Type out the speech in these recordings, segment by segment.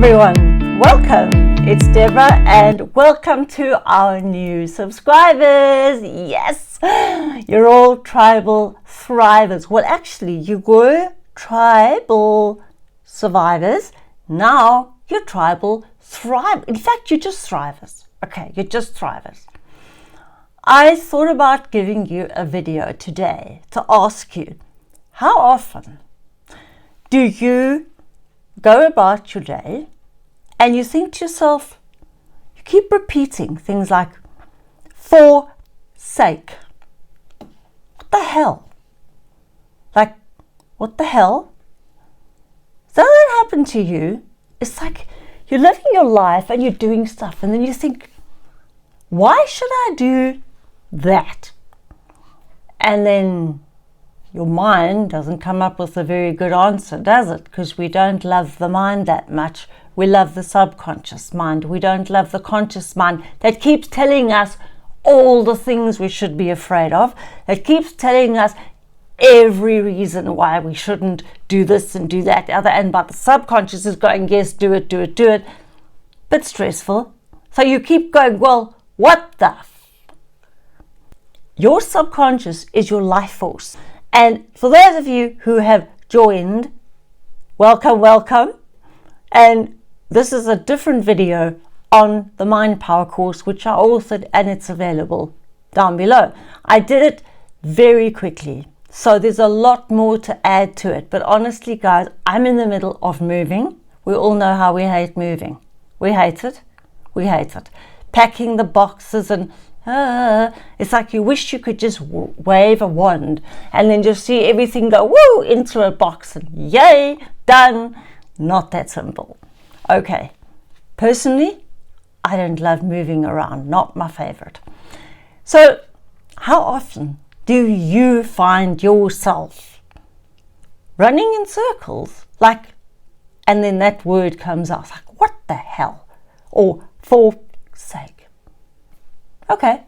everyone, welcome. It's Deborah and welcome to our new subscribers. Yes, you're all tribal thrivers. Well, actually, you were tribal survivors. Now you're tribal thrive. In fact, you're just thrivers. Okay, you're just thrivers. I thought about giving you a video today to ask you, how often do you go about your day and you think to yourself, you keep repeating things like, for sake. What the hell? Like, what the hell? Does that happen to you? It's like you're living your life and you're doing stuff and then you think, why should I do that? And then your mind doesn't come up with a very good answer, does it? Because we don't love the mind that much. We love the subconscious mind. We don't love the conscious mind that keeps telling us all the things we should be afraid of, that keeps telling us every reason why we shouldn't do this and do that other, and but the subconscious is going, yes, do it, do it, do it. Bit stressful. So you keep going, well, what the Your subconscious is your life force. And for those of you who have joined, welcome, welcome. And this is a different video on the Mind Power course, which I authored, and it's available down below. I did it very quickly, so there's a lot more to add to it. But honestly, guys, I'm in the middle of moving. We all know how we hate moving. We hate it. We hate it. Packing the boxes and it's like you wish you could just wave a wand and then just see everything go woo into a box and yay, done. Not that simple. Okay, personally, I don't love moving around, not my favorite. So how often do you find yourself running in circles, like, and then that word comes out like, what the hell, or for sake? Okay.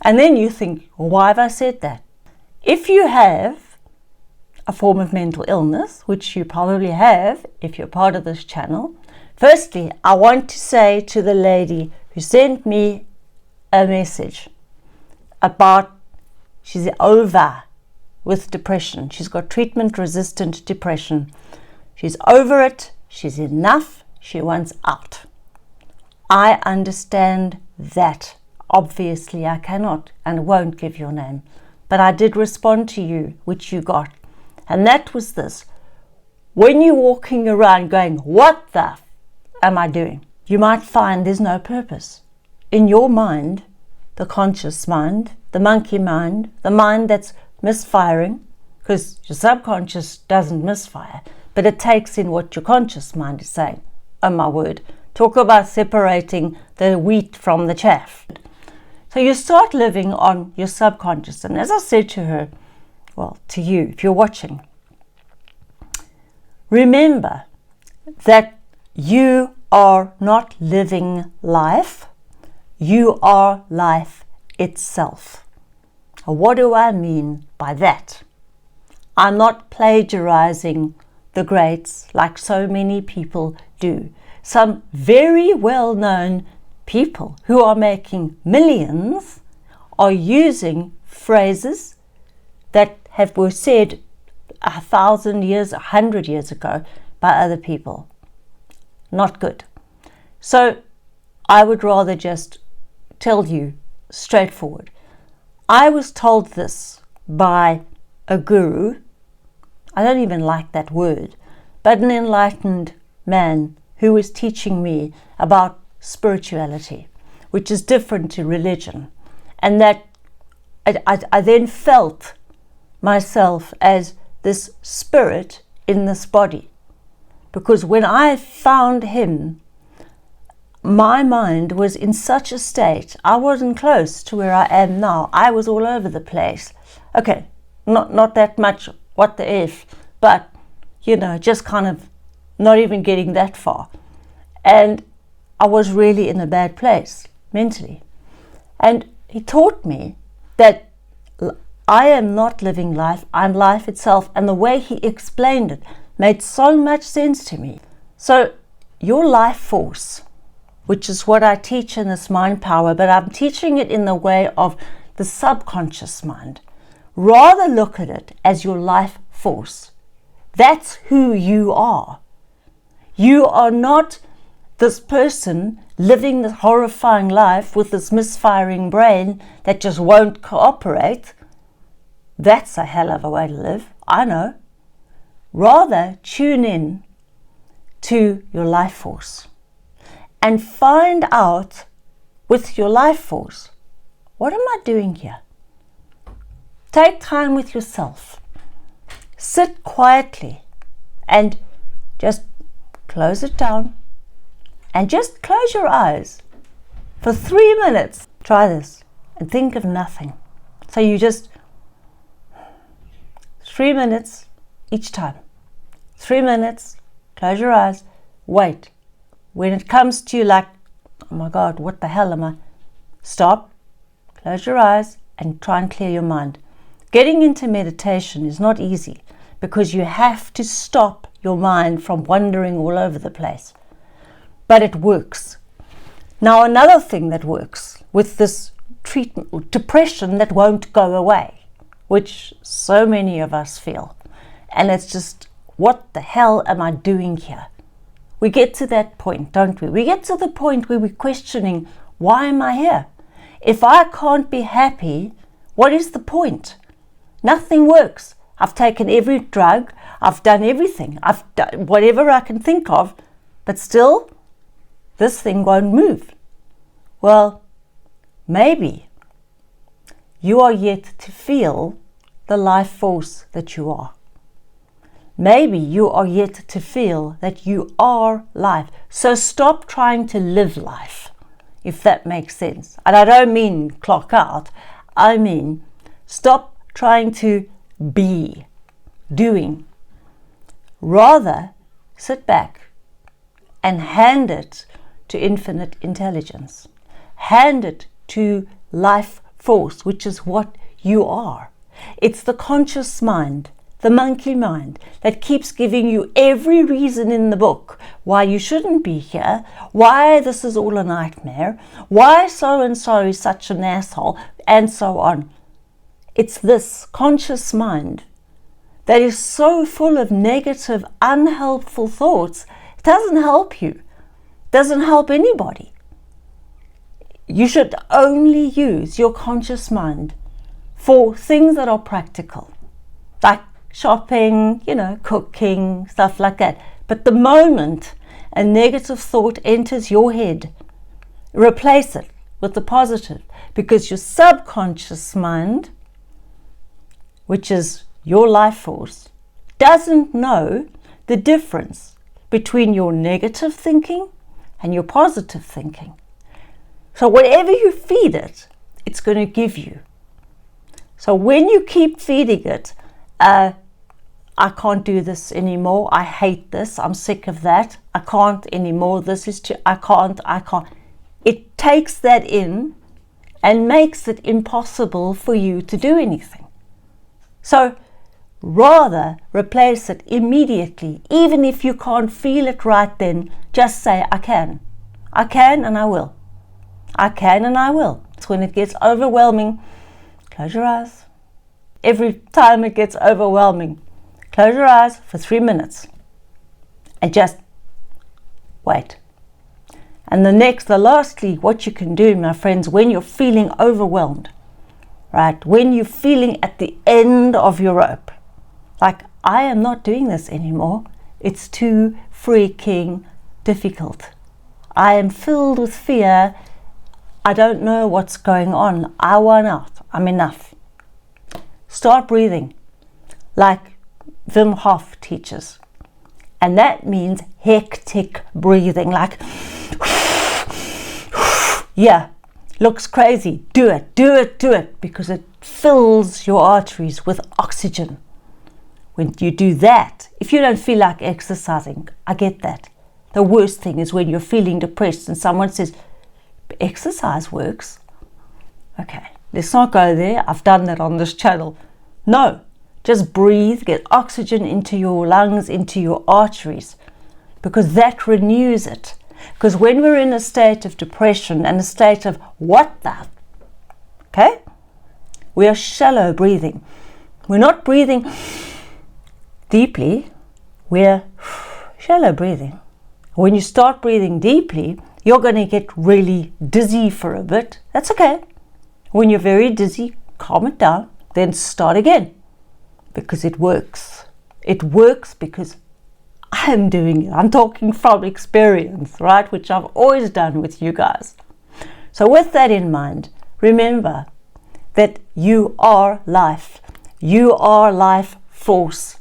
And then you think, why have I said that? If you have a form of mental illness, which you probably have if you're part of this channel, firstly, I want to say to the lady who sent me a message about she's over with depression. She's got treatment-resistant depression. She's over it. She's enough. She wants out. I understand that. Obviously, I cannot and won't give your name, but I did respond to you, which you got. And that was this. When you're walking around going, what the am I doing? You might find there's no purpose. In your mind, the conscious mind, the monkey mind, the mind that's misfiring, because your subconscious doesn't misfire, but it takes in what your conscious mind is saying. Oh my word. Talk about separating the wheat from the chaff. So you start living on your subconscious. And as I said to her, well, to you, if you're watching, remember that you are not living life. You are life itself. What do I mean by that? I'm not plagiarizing the greats like so many people do. Some very well-known people who are making millions are using phrases that were said 1,000 years, 100 years ago by other people. Not good. So I would rather just tell you straightforward. I was told this by a guru. I don't even like that word, but an enlightened man who was teaching me about spirituality, which is different to religion. And that I then felt myself as this spirit in this body. Because when I found him, my mind was in such a state, I wasn't close to where I am now. I was all over the place. Okay, not that much, what the F, but, you know, just kind of not even getting that far. And I was really in a bad place mentally. And he taught me that I am not living life, I'm life itself. And the way he explained it made so much sense to me. So your life force, which is what I teach in this mind power, but I'm teaching it in the way of the subconscious mind. Rather look at it as your life force. That's who you are. You are not this person living this horrifying life with this misfiring brain that just won't cooperate. That's a hell of a way to live, I know. Rather tune in to your life force and find out with your life force, what am I doing here? Take time with yourself. Sit quietly and just close it down and just close your eyes for 3 minutes. Try this and think of nothing. So you just 3 minutes each time. 3 minutes, close your eyes, wait. When it comes to you like, oh my God, what the hell am I? Stop, close your eyes and try and clear your mind. Getting into meditation is not easy because you have to stop your mind from wandering all over the place. But it works. Now, another thing that works with this treatment, depression that won't go away, which so many of us feel. And it's just, what the hell am I doing here? We get to that point, don't we? We get to the point where we're questioning, why am I here? If I can't be happy, what is the point? Nothing works. I've taken every drug, I've done everything, I've done whatever I can think of, but still, this thing won't move. Well, maybe you are yet to feel the life force that you are. Maybe you are yet to feel that you are life. So stop trying to live life, if that makes sense. And I don't mean clock out. I mean stop trying to be, doing. Rather, sit back and hand it to infinite intelligence. Hand it to life force, which is what you are. It's the conscious mind, the monkey mind, that keeps giving you every reason in the book why you shouldn't be here, why this is all a nightmare, why so-and-so is such an asshole, and so on. It's this conscious mind that is so full of negative, unhelpful thoughts. It doesn't help you. It doesn't help anybody. You should only use your conscious mind for things that are practical, like shopping, cooking, stuff like that. But the moment a negative thought enters your head, replace it with the positive, because your subconscious mind, which is your life force, doesn't know the difference between your negative thinking and your positive thinking. So whatever you feed it, it's going to give you. So when you keep feeding it, I can't do this anymore, I hate this, I'm sick of that, I can't anymore, this is too, I can't. It takes that in and makes it impossible for you to do anything. So rather replace it immediately. Even if you can't feel it right then, just say, I can. I can and I will. I can and I will. It's when it gets overwhelming, close your eyes. Every time it gets overwhelming, close your eyes for 3 minutes and just wait. And lastly, what you can do, my friends, when you're feeling overwhelmed, right? When you're feeling at the end of your rope, like, I am not doing this anymore. It's too freaking difficult. I am filled with fear. I don't know what's going on. I want out. I'm enough. Start breathing like Wim Hof teaches. And that means hectic breathing, like, yeah, looks crazy. Do it, because it fills your arteries with oxygen. When you do that, if you don't feel like exercising, I get that. The worst thing is when you're feeling depressed and someone says, exercise works. Okay, let's not go there. I've done that on this channel. No, just breathe, get oxygen into your lungs, into your arteries. because that renews it. Because when we're in a state of depression and a state of what the, okay, we are shallow breathing. We're not breathing deeply, we're shallow breathing. When you start breathing deeply, you're going to get really dizzy for a bit. That's okay. When you're very dizzy, calm it down, then start again, because it works. It works because I'm doing it. I'm talking from experience, right? Which I've always done with you guys. So with that in mind, remember that you are life. You are life force.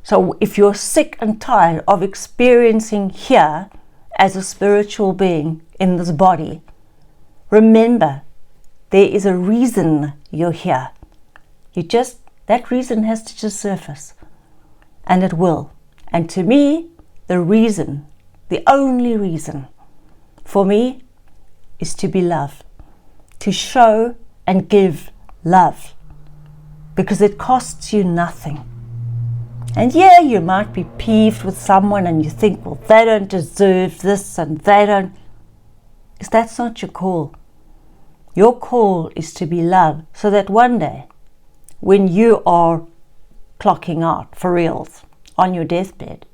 So if you're sick and tired of experiencing here as a spiritual being in this body, remember there is a reason you're here. That reason has to just surface, and it will. And to me, the reason, the only reason for me is to be loved, to show and give love, because it costs you nothing. And yeah, you might be peeved with someone and you think, well, they don't deserve this and they don't. That's not your call. Your call is to be loved, so that one day, when you are clocking out for reals on your deathbed,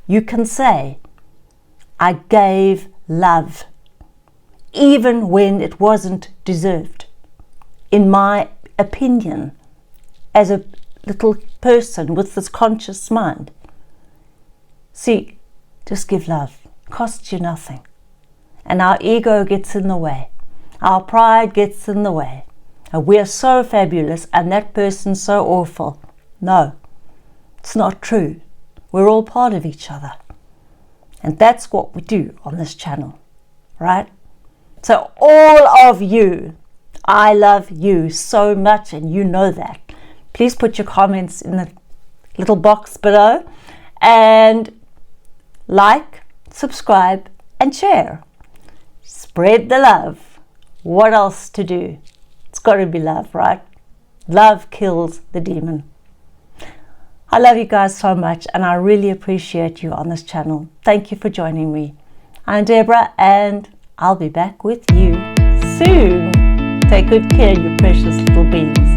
you can say, I gave love, even when it wasn't deserved. In my opinion, as a little person with this conscious mind. See, just give love. It costs you nothing. And our ego gets in the way. Our pride gets in the way. And we're so fabulous and that person's so awful. No, it's not true. We're all part of each other. And that's what we do on this channel, right? So all of you, I love you so much, and you know that. Please put your comments in the little box below, and like, subscribe, and share. Spread the love. What else to do? It's got to be love, right? Love kills the demon. I love you guys so much, and I really appreciate you on this channel. Thank you for joining me. I'm Deborah, and I'll be back with you soon. Take good care, you precious little beings.